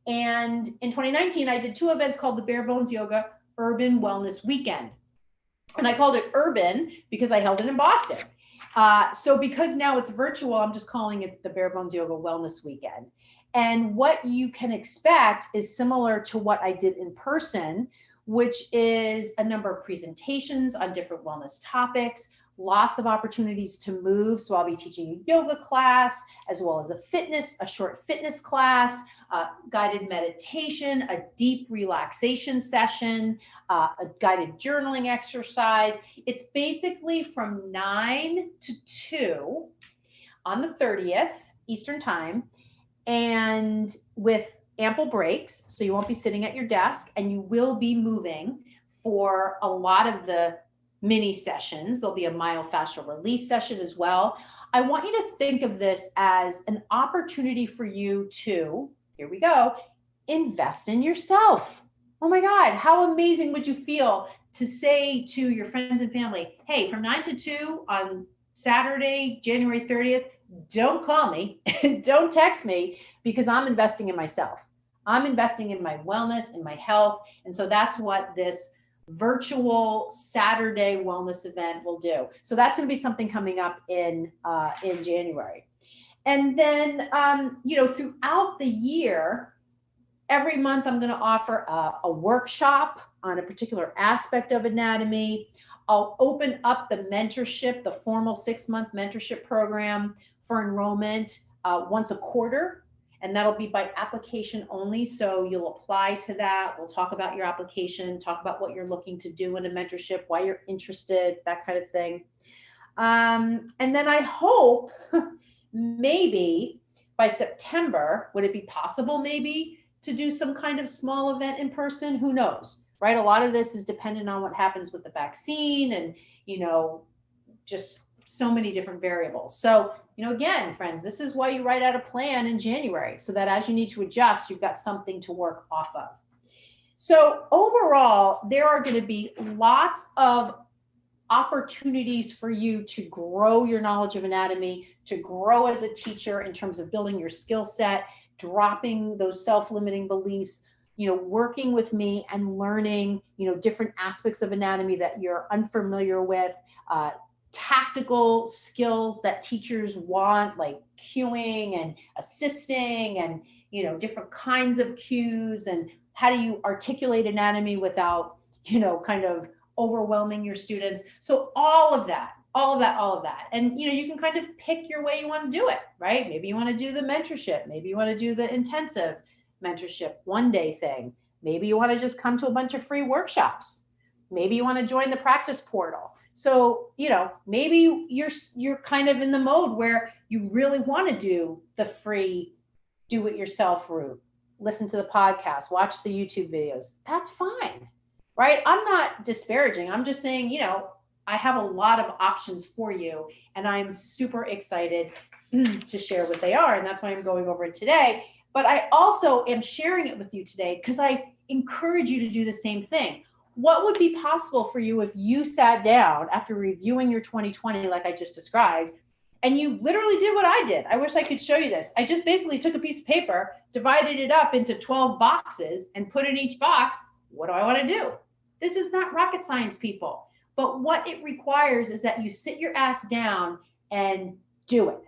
And in 2019, I did 2 events called the Bare Bones Yoga Urban Wellness Weekend. And I called it urban because I held it in Boston. So because now it's virtual, I'm just calling it the Bare Bones Yoga Wellness Weekend. And what you can expect is similar to what I did in person, which is a number of presentations on different wellness topics, lots of opportunities to move. So I'll be teaching a yoga class, as well as a short fitness class, guided meditation, a deep relaxation session, a guided journaling exercise. It's basically from 9 to 2 on the 30th Eastern Time, and with ample breaks. So you won't be sitting at your desk, and you will be moving for a lot of the mini sessions. There'll be a myofascial release session as well. I want you to think of this as an opportunity for you to, here we go, invest in yourself. Oh my God, how amazing would you feel to say to your friends and family, hey, from 9 to 2 on Saturday, January 30th, don't call me, don't text me, because I'm investing in myself. I'm investing in my wellness and my health. And so that's what this virtual Saturday wellness event will do. So that's going to be something coming up in January. And then, throughout the year, every month I'm going to offer a workshop on a particular aspect of anatomy. I'll open up the mentorship, the formal 6-month mentorship program for enrollment once a quarter. And that'll be by application only. So you'll apply to that. We'll talk about your application, talk about what you're looking to do in a mentorship, why you're interested, that kind of thing. And then I hope maybe by September, would it be possible maybe to do some kind of small event in person? Who knows, right? A lot of this is dependent on what happens with the vaccine and, just so many different variables. So, again, friends, this is why you write out a plan in January, so that as you need to adjust, you've got something to work off of. So overall, there are going to be lots of opportunities for you to grow your knowledge of anatomy, to grow as a teacher in terms of building your skill set, dropping those self-limiting beliefs, working with me and learning, different aspects of anatomy that you're unfamiliar with, tactical skills that teachers want, like cueing and assisting and, different kinds of cues, and how do you articulate anatomy without, kind of overwhelming your students. So all of that. And, you can kind of pick your way you want to do it, right? Maybe you want to do the mentorship. Maybe you want to do the intensive mentorship 1-day thing. Maybe you want to just come to a bunch of free workshops. Maybe you want to join the practice portal. So, maybe you're kind of in the mode where you really want to do the free do-it-yourself route, listen to the podcast, watch the YouTube videos. That's fine, right? I'm not disparaging. I'm just saying, I have a lot of options for you, and I'm super excited to share what they are. And that's why I'm going over it today. But I also am sharing it with you today because I encourage you to do the same thing. What would be possible for you if you sat down after reviewing your 2020, like I just described, and you literally did what I did? I wish I could show you this. I just basically took a piece of paper, divided it up into 12 boxes, and put in each box, what do I want to do? This is not rocket science, people. But what it requires is that you sit your ass down and do it.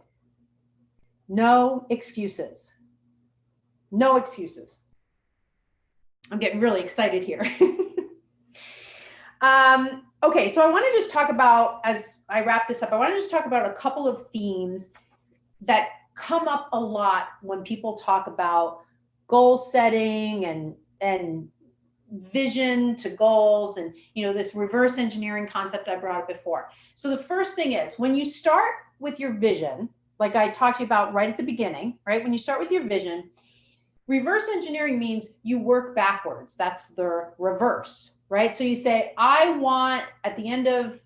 No excuses. No excuses. I'm getting really excited here. Okay, so I want to just talk about, as I wrap this up, I want to just talk about a couple of themes that come up a lot when people talk about goal setting and vision to goals, and this reverse engineering concept I brought up before. So the first thing is, when you start with your vision, like I talked to you about right at the beginning, right? When you start with your vision, reverse engineering means you work backwards. That's the reverse, right? So you say, I want, at the end of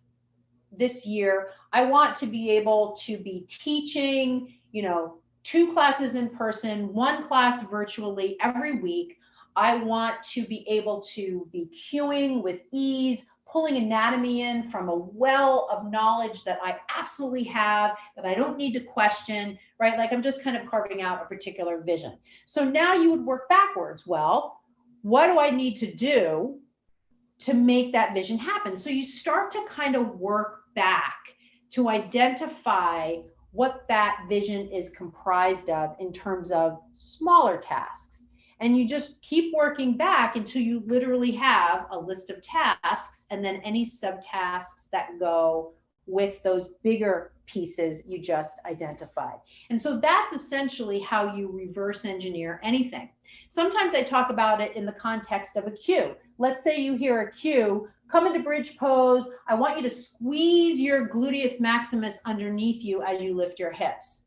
this year, I want to be able to be teaching, 2 classes in person, 1 class virtually every week. I want to be able to be cueing with ease, pulling anatomy in from a well of knowledge that I absolutely have, that I don't need to question, right? Like I'm just kind of carving out a particular vision. So now you would work backwards. Well, what do I need to do to make that vision happen? So you start to kind of work back to identify what that vision is comprised of in terms of smaller tasks. And you just keep working back until you literally have a list of tasks and then any subtasks that go with those bigger pieces you just identified. And so that's essentially how you reverse engineer anything. Sometimes I talk about it in the context of a cue. Let's say you hear a cue, come into bridge pose. I want you to squeeze your gluteus maximus underneath you as you lift your hips.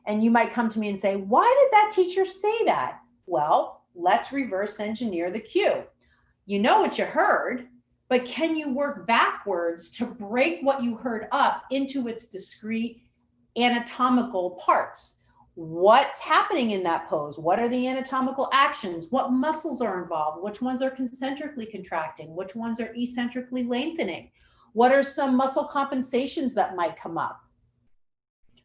And you might come to me and say, why did that teacher say that? Well, let's reverse engineer the cue. You know what you heard, but can you work backwards to break what you heard up into its discrete anatomical parts? What's happening in that pose? What are the anatomical actions? What muscles are involved? Which ones are concentrically contracting? Which ones are eccentrically lengthening? What are some muscle compensations that might come up?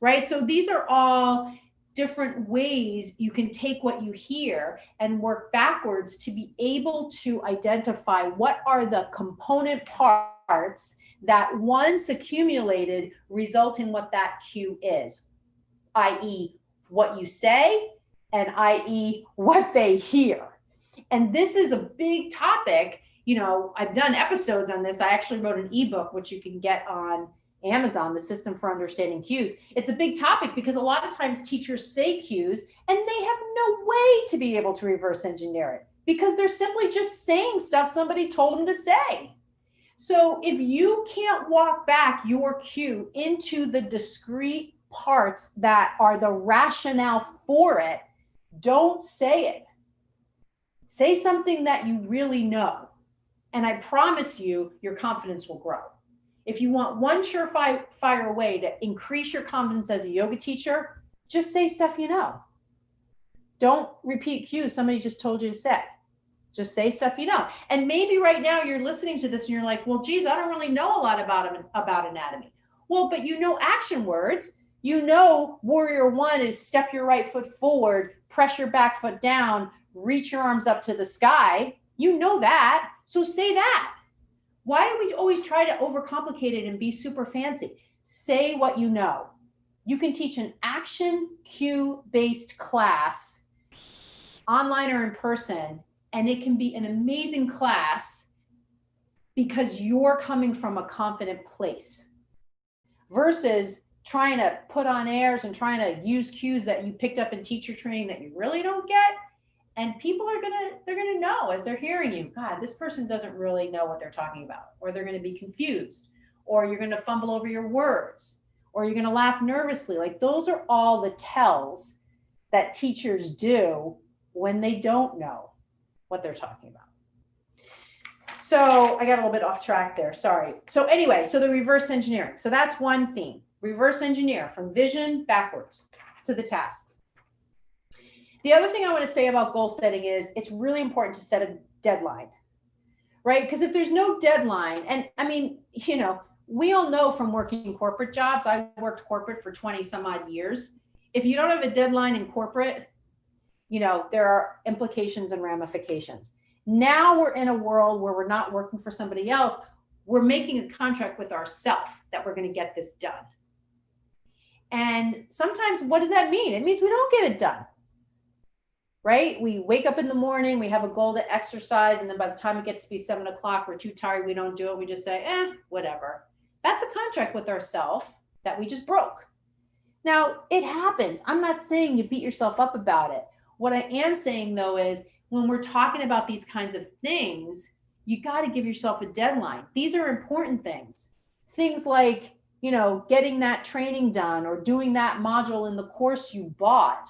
Right? So these are all different ways you can take what you hear and work backwards to be able to identify what are the component parts that once accumulated result in what that cue is, i.e. what you say and i.e. what they hear. And this is a big topic. I've done episodes on this. I actually wrote an ebook, which you can get on Amazon, The System for Understanding Cues. It's a big topic because a lot of times teachers say cues and they have no way to be able to reverse engineer it because they're simply just saying stuff somebody told them to say. So if you can't walk back your cue into the discrete parts that are the rationale for it, don't say it. Say something that you really know. And I promise you, your confidence will grow. If you want one surefire way to increase your confidence as a yoga teacher, just say stuff you know. Don't repeat cues somebody just told you to say. Just say stuff you know. And maybe right now you're listening to this and you're like, well, geez, I don't really know a lot about anatomy. Well, but you know action words. You know warrior 1 is step your right foot forward, press your back foot down, reach your arms up to the sky. You know that. So say that. Why do we always try to overcomplicate it and be super fancy? Say what you know. You can teach an action cue-based class, online or in person, and it can be an amazing class because you're coming from a confident place versus trying to put on airs and trying to use cues that you picked up in teacher training that you really don't get. And people are they're gonna know as they're hearing you, God, this person doesn't really know what they're talking about, or they're gonna be confused, or you're gonna fumble over your words, or you're gonna laugh nervously. Like, those are all the tells that teachers do when they don't know what they're talking about. So I got a little bit off track there, sorry. So anyway, so the reverse engineering. So that's one theme, reverse engineer from vision backwards to the tasks. The other thing I want to say about goal setting is it's really important to set a deadline, right? Because if there's no deadline, and I mean, you know, we all know from working corporate jobs, I worked corporate for 20 some odd years. If you don't have a deadline in corporate, you know, there are implications and ramifications. Now we're in a world where we're not working for somebody else. We're making a contract with ourselves that we're going to get this done. And sometimes what does that mean? It means we don't get it done, right? We wake up in the morning, we have a goal to exercise, and then by the time it gets to be 7 o'clock, we're too tired, we don't do it. We just say, whatever. That's a contract with ourselves that we just broke. Now, it happens. I'm not saying you beat yourself up about it. What I am saying, though, is when we're talking about these kinds of things, you got to give yourself a deadline. These are important things. Things like, you know, getting that training done, or doing that module in the course you bought,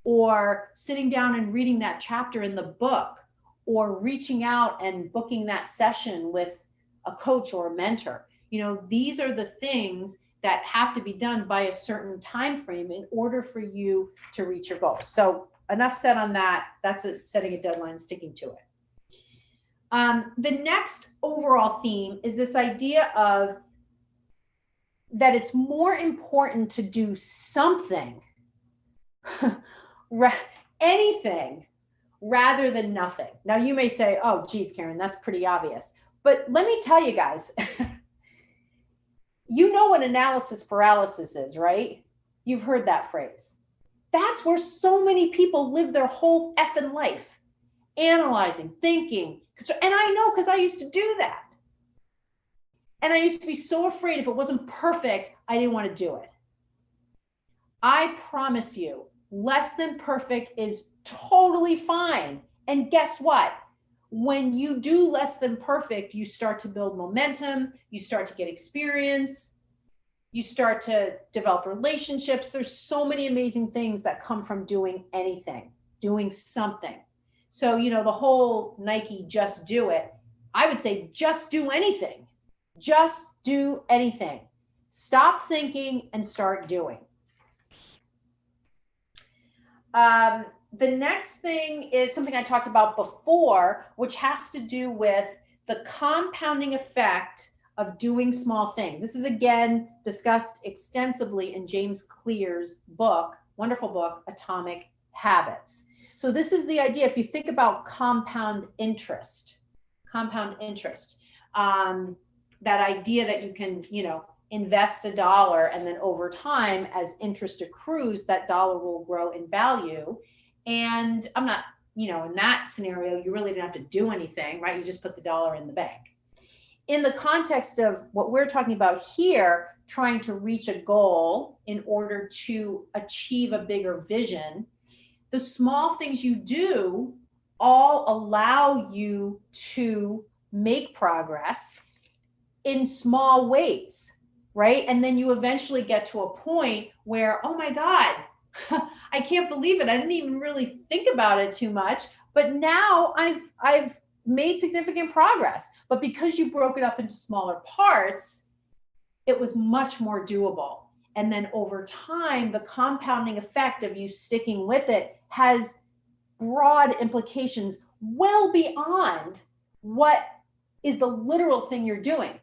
or sitting down and reading that chapter in the book, or reaching out and booking that session with a coach or a mentor. You know, these are the things that have to be done by a certain time frame in order for you to reach your goals. So enough said on that. That's setting a deadline, sticking to it. The next overall theme is this idea of that it's more important to do something, anything, rather than nothing. Now you may say, oh, geez, Karen, that's pretty obvious. But let me tell you guys, you know what analysis paralysis is, right? You've heard that phrase. That's where so many people live their whole effing life, analyzing, thinking. And I know, because I used to do that. And I used to be so afraid if it wasn't perfect, I didn't want to do it. I promise you, less than perfect is totally fine. And guess what? When you do less than perfect, you start to build momentum, you start to get experience, you start to develop relationships. There's so many amazing things that come from doing anything, doing something. So, you know, the whole Nike just do it, I would say just do anything. Just do anything. Stop thinking and start doing. The next thing is something I talked about before, which has to do with the compounding effect of doing small things. This is, again, discussed extensively in James Clear's book, wonderful book, Atomic Habits. So this is the idea. If you think about compound interest, that idea that you can, you know, invest $1 and then over time, as interest accrues, that dollar will grow in value. And I'm not, you know, in that scenario, you really didn't have to do anything, right? You just put the dollar in the bank. In the context of what we're talking about here, trying to reach a goal in order to achieve a bigger vision, the small things you do all allow you to make progress in small ways, right? And then you eventually get to a point where, oh my God, I can't believe it. I didn't even really think about it too much, but now I've made significant progress. But because you broke it up into smaller parts, it was much more doable. And then over time, the compounding effect of you sticking with it has broad implications well beyond what is the literal thing you're doing.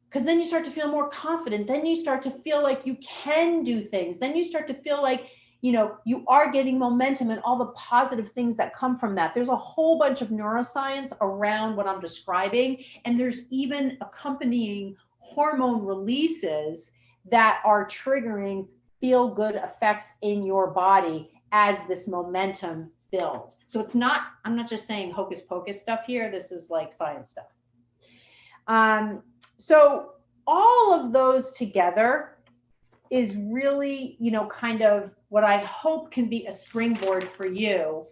Because then you start to feel more confident. Then you start to feel like you can do things. Then you start to feel like, you are getting momentum and all the positive things that come from that. There's a whole bunch of neuroscience around what I'm describing. And there's even accompanying hormone releases that are triggering feel good effects in your body as this momentum builds. So I'm not just saying hocus pocus stuff here. This is like science stuff. So all of those together is really, kind of what I hope can be a springboard for you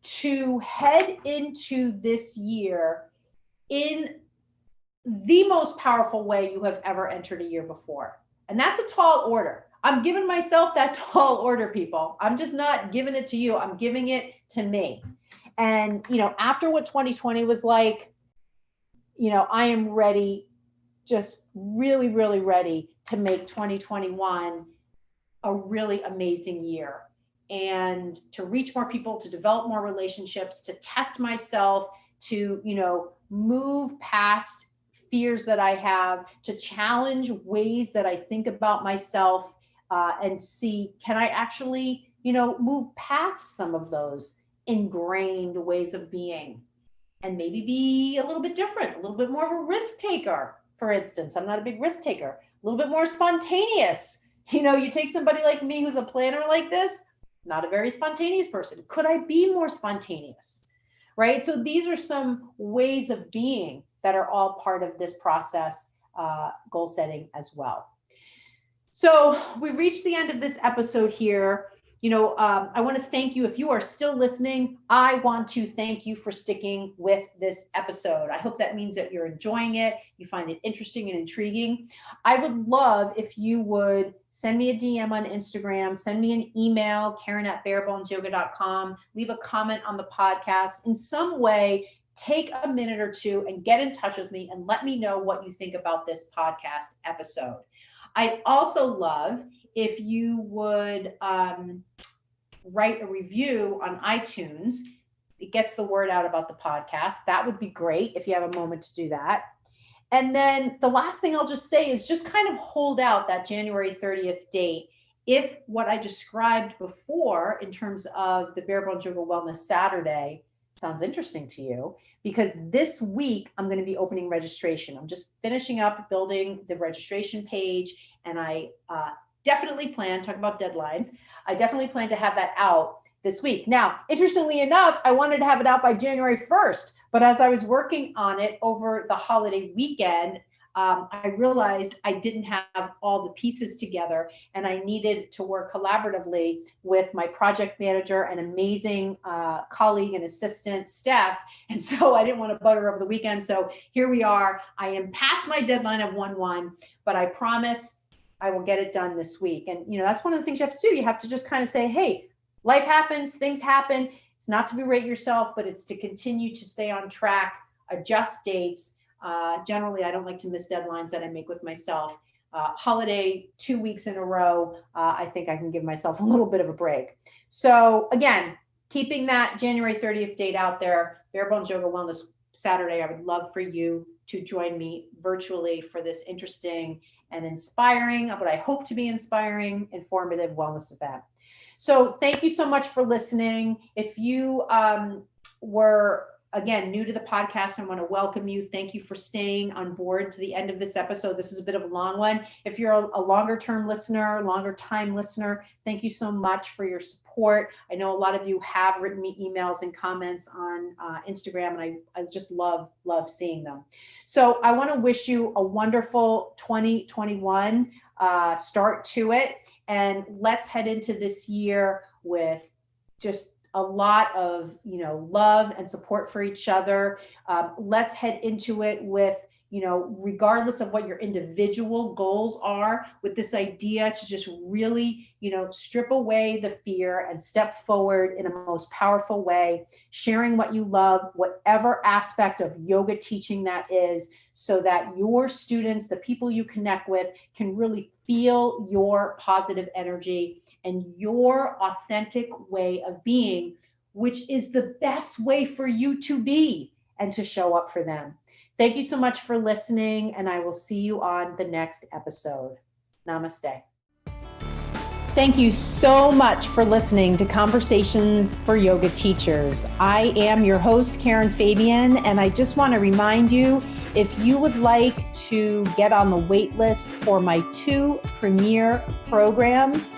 to head into this year in the most powerful way you have ever entered a year before. And that's a tall order. I'm giving myself that tall order, people. I'm just not giving it to you. I'm giving it to me. And, after what 2020 was like, I am ready, just really, really ready to make 2021 a really amazing year and to reach more people, to develop more relationships, to test myself, to, move past fears that I have, to challenge ways that I think about myself, and see, can I actually, move past some of those ingrained ways of being and maybe be a little bit different, a little bit more of a risk taker. For instance, I'm not a big risk taker, a little bit more spontaneous. You take somebody like me who's a planner like this, not a very spontaneous person. Could I be more spontaneous? Right? So these are some ways of being that are all part of this process, goal setting as well. So we've reached the end of this episode here. I want to thank you. If you are still listening, I want to thank you for sticking with this episode. I hope that means that you're enjoying it. You find it interesting and intriguing. I would love if you would send me a DM on Instagram, send me an email, Karen@barebonesyoga.com, leave a comment on the podcast. In some way, take a minute or two and get in touch with me and let me know what you think about this podcast episode. I'd also love if you would write a review on iTunes. It gets the word out about the podcast. That would be great if you have a moment to do that. And then the last thing I'll just say is just kind of hold out that January 30th date. If what I described before in terms of the Bare Bones Yoga Wellness Saturday sounds interesting to you, because this week I'm going to be opening registration. I'm just finishing up building the registration page, and I definitely plan, talk about deadlines, I definitely plan to have that out this week. Now, interestingly enough, I wanted to have it out by January 1st, but as I was working on it over the holiday weekend, I realized I didn't have all the pieces together, and I needed to work collaboratively with my project manager, an amazing colleague and assistant staff. And so I didn't want to bugger over the weekend. So here we are. I am past my deadline of 1/1, but I promise I will get it done this week. And, that's one of the things you have to do. You have to just kind of say, hey, life happens, things happen. It's not to berate yourself, but it's to continue to stay on track, adjust dates. Generally, I don't like to miss deadlines that I make with myself. Holiday 2 weeks in a row, I think I can give myself a little bit of a break. So again, keeping that January 30th date out there, Bare Bones Yoga Wellness Saturday, I would love for you to join me virtually for this interesting and inspiring, but I hope to be inspiring, informative wellness event. So thank you so much for listening. If you were, again, new to the podcast, I want to welcome you. Thank you for staying on board to the end of this episode. This is a bit of a long one. If you're a longer term listener, longer time listener, thank you so much for your support. I know a lot of you have written me emails and comments on Instagram, and I just love seeing them. So I want to wish you a wonderful 2021 start to it. And let's head into this year with just a lot of, love and support for each other. Let's head into it with, regardless of what your individual goals are, with this idea to just really, strip away the fear and step forward in a most powerful way, sharing what you love, whatever aspect of yoga teaching that is, so that your students, the people you connect with, can really feel your positive energy and your authentic way of being, which is the best way for you to be and to show up for them. Thank you so much for listening, and I will see you on the next episode. Namaste. Thank you so much for listening to Conversations for Yoga Teachers. I am your host, Karen Fabian, and I just want to remind you, if you would like to get on the wait list for my 2 premier programs,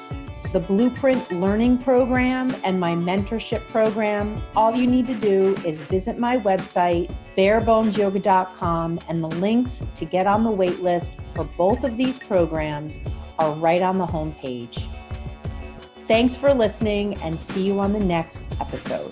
the Blueprint Learning Program and my Mentorship Program, all you need to do is visit my website, barebonesyoga.com, and the links to get on the wait list for both of these programs are right on the homepage. Thanks for listening, and see you on the next episode.